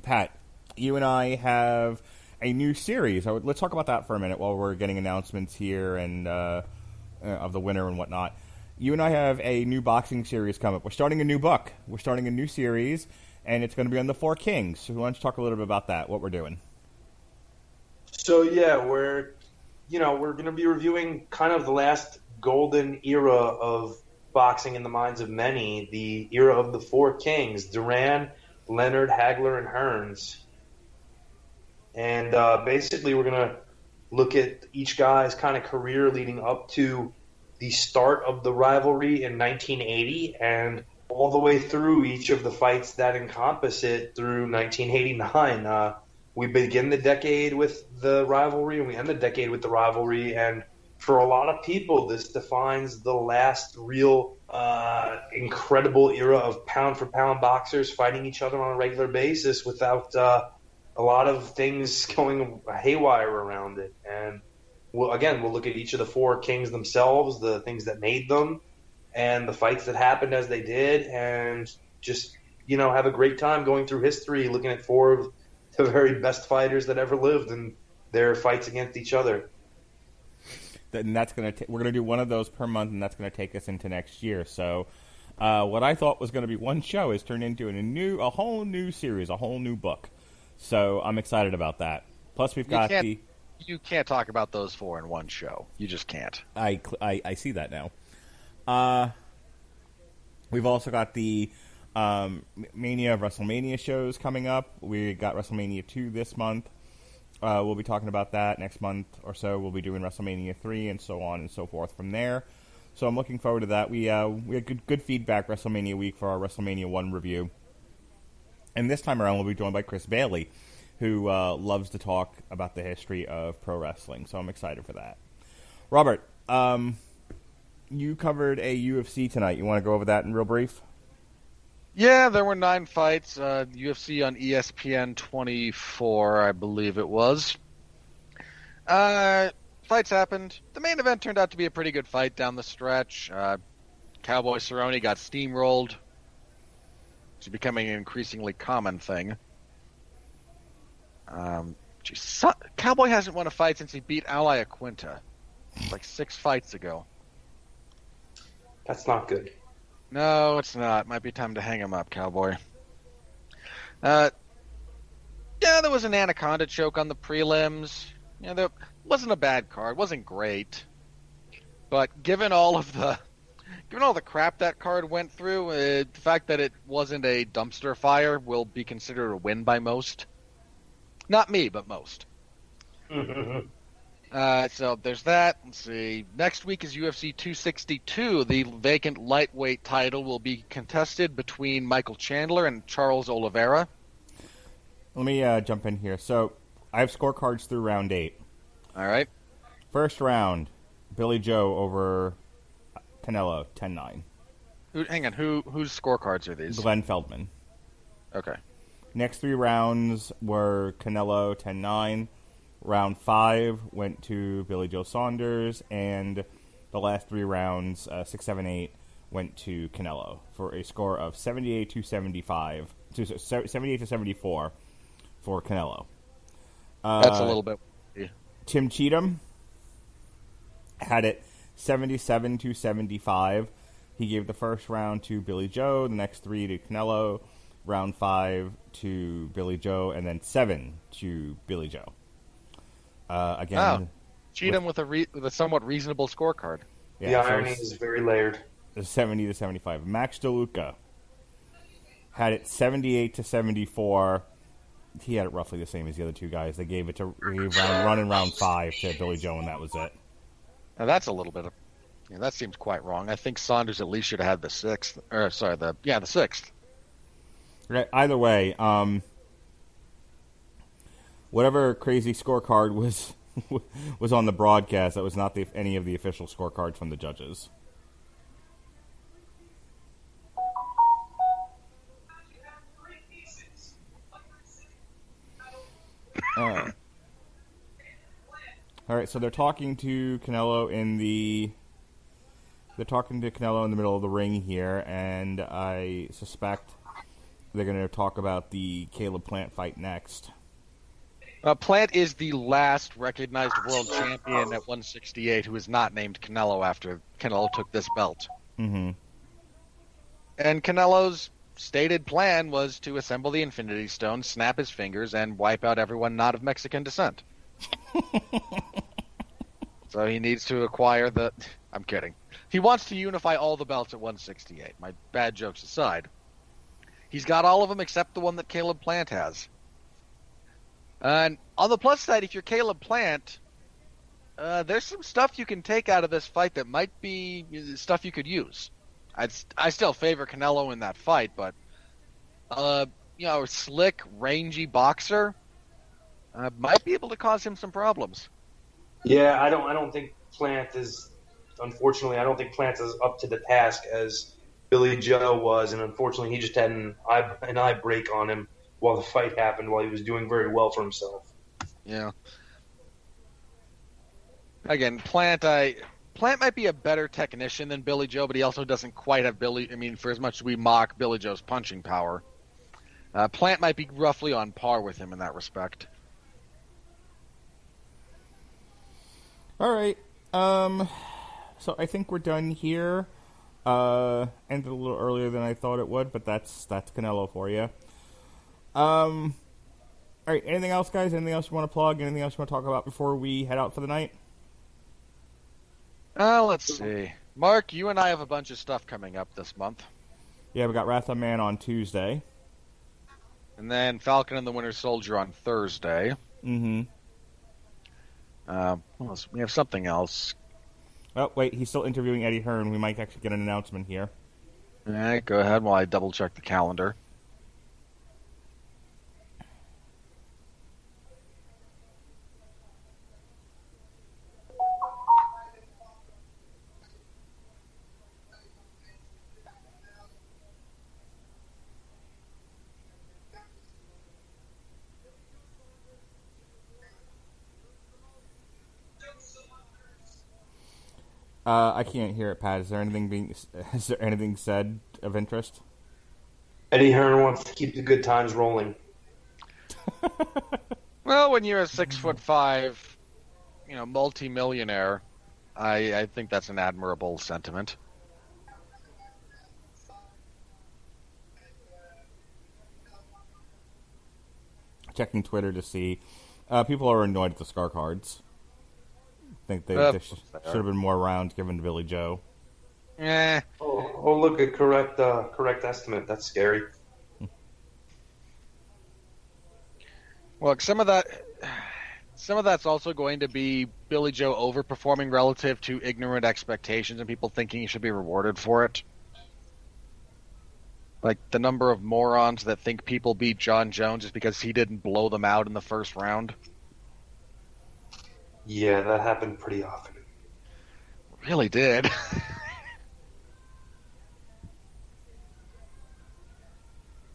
Pat, you and I have a new series. Let's talk about that for a minute while we're getting announcements here and of the winner and whatnot. You and I have a new boxing series coming up. We're starting a new book. We're starting a new series, and it's going to be on the Four Kings. So why don't you talk a little bit about that, what we're doing? So yeah, we're going to be reviewing kind of the last golden era of boxing in the minds of many, the era of the Four Kings: Duran, Leonard, Hagler, and Hearns. And basically, we're going to look at each guy's kind of career leading up to the start of the rivalry in 1980 and all the way through each of the fights that encompass it through 1989. We begin the decade with the rivalry and we end the decade with the rivalry. And for a lot of people, this defines the last real incredible era of pound-for-pound boxers fighting each other on a regular basis without a lot of things going haywire around it. And we'll look at each of the Four Kings themselves, the things that made them, and the fights that happened as they did, and just, have a great time going through history, looking at four of the very best fighters that ever lived and their fights against each other. And that's we're going to do one of those per month, and that's going to take us into next year. So what I thought was going to be one show is turned into a whole new series, a whole new book. So I'm excited about that. Plus, we've got You can't talk about those four in one show. You just can't. I see that now. We've also got the Mania of WrestleMania shows coming up. We got WrestleMania 2 this month. We'll be talking about that next month or so. We'll be doing WrestleMania 3 and so on and so forth from there. So I'm looking forward to that. We had good feedback WrestleMania week for our WrestleMania 1 review. And this time around, we'll be joined by Chris Bailey, who loves to talk about the history of pro wrestling. So I'm excited for that. Robert, you covered a UFC tonight. You want to go over that in real brief? Yeah, there were 9 fights. UFC on ESPN 24, I believe it was. Fights happened. The main event turned out to be a pretty good fight down the stretch. Cowboy Cerrone got steamrolled. It's becoming an increasingly common thing. Cowboy hasn't won a fight since he beat Ally Aquinta, like 6 fights ago. That's not good. No, it's not. Might be time to hang him up, Cowboy. Yeah, there was an Anaconda choke on the prelims. There wasn't a bad card. Wasn't great. But given all the crap that card went through, the fact that it wasn't a dumpster fire will be considered a win by most. Not me, but most. So there's that. Let's see. Next week is UFC 262. The vacant lightweight title will be contested between Michael Chandler and Charles Oliveira. Let me jump in here. So I have scorecards through round 8. All right. First round, Billy Joe over Canelo, 10-9. Hang on. Whose scorecards are these? Glenn Feldman. Okay. Next 3 rounds were Canelo, 10-9. Round 5 went to Billy Joe Saunders, and the last 3 rounds, 6, 7, 8, went to Canelo for a score of 78-74 for Canelo. That's a little bit. Tim Cheatham had it 77-75. He gave the first round to Billy Joe, the next 3 to Canelo, round 5 to Billy Joe, and then 7 to Billy Joe. Again, cheat him with a somewhat reasonable scorecard. The irony is very layered. 70-75. Max DeLuca had it 78-74. He had it roughly the same as the other two guys. They gave it to round 5 to Billy Joe, and that was it. Now that's a little bit of, that seems quite wrong. I think Saunders at least should have had the 6th. Or sorry, the 6th. Right. Either way, whatever crazy scorecard was on the broadcast, that was not any of the official scorecards from the judges. All right, so they're talking to Canelo in the middle of the ring here, and I suspect they're going to talk about the Caleb Plant fight next. Plant is the last recognized world champion at 168 who is not named Canelo after Canelo took this belt. Mm-hmm. And Canelo's stated plan was to assemble the Infinity Stone, snap his fingers, and wipe out everyone not of Mexican descent. So he needs to acquire the... I'm kidding. He wants to unify all the belts at 168. My bad jokes aside. He's got all of them except the one that Caleb Plant has. And on the plus side, if you're Caleb Plant, there's some stuff you can take out of this fight that might be stuff you could use. I still favor Canelo in that fight, but a slick, rangy boxer might be able to cause him some problems. Yeah, I don't think Plant is. Unfortunately, I don't think Plant is up to the task as Billy Joe was, and unfortunately, he just had an eye break on him while the fight happened, while he was doing very well for himself. Yeah. Again, Plant might be a better technician than Billy Joe, but he also doesn't quite have for as much as we mock Billy Joe's punching power, Plant might be roughly on par with him in that respect. All right. So I think we're done here. Ended a little earlier than I thought it would, but that's Canelo for you. All right. Anything else, guys? Anything else you want to plug? Anything else you want to talk about before we head out for the night? Let's see. Mark, you and I have a bunch of stuff coming up this month. Yeah, we got Wrath of Man on Tuesday. And then Falcon and the Winter Soldier on Thursday. Mm-hmm. We have something else. Oh, wait, he's still interviewing Eddie Hearn. We might actually get an announcement here. All right, go ahead while I double-check the calendar. I can't hear it, Pat. Is there anything said of interest? Eddie Hearn wants to keep the good times rolling. Well, when you're a 6'5", multi-millionaire, I think that's an admirable sentiment. Checking Twitter to see. People are annoyed at the scar cards. Think they should have been more rounds given to Billy Joe. Oh, look at correct estimate. That's scary. Well, some of that's also going to be Billy Joe overperforming relative to ignorant expectations and people thinking he should be rewarded for it. Like the number of morons that think people beat John Jones just because he didn't blow them out in the first round. Yeah, that happened pretty often. Really did.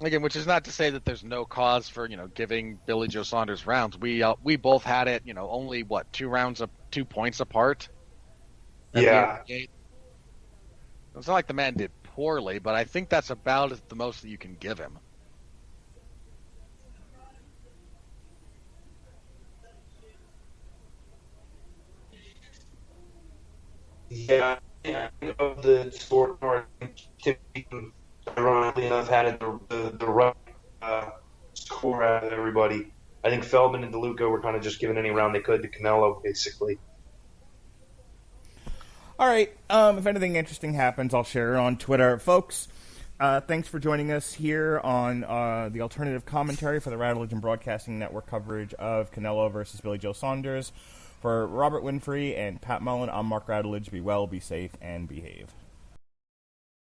Again, which is not to say that there's no cause for giving Billy Joe Saunders rounds. We both had it only 2 points apart. Yeah. It's not like the man did poorly, but I think that's about the most that you can give him. Yeah, of the scorecard, ironically enough, had the right score out of everybody. I think Feldman and DeLuca were kind of just giving any round they could to Canelo, basically. All right. If anything interesting happens, I'll share it on Twitter. Folks, thanks for joining us here on the alternative commentary for the Radulich Broadcasting Network coverage of Canelo versus Billy Joe Saunders. For Robert Winfree and Pat Mullin, I'm Mark Radulich. Be well, be safe, and behave.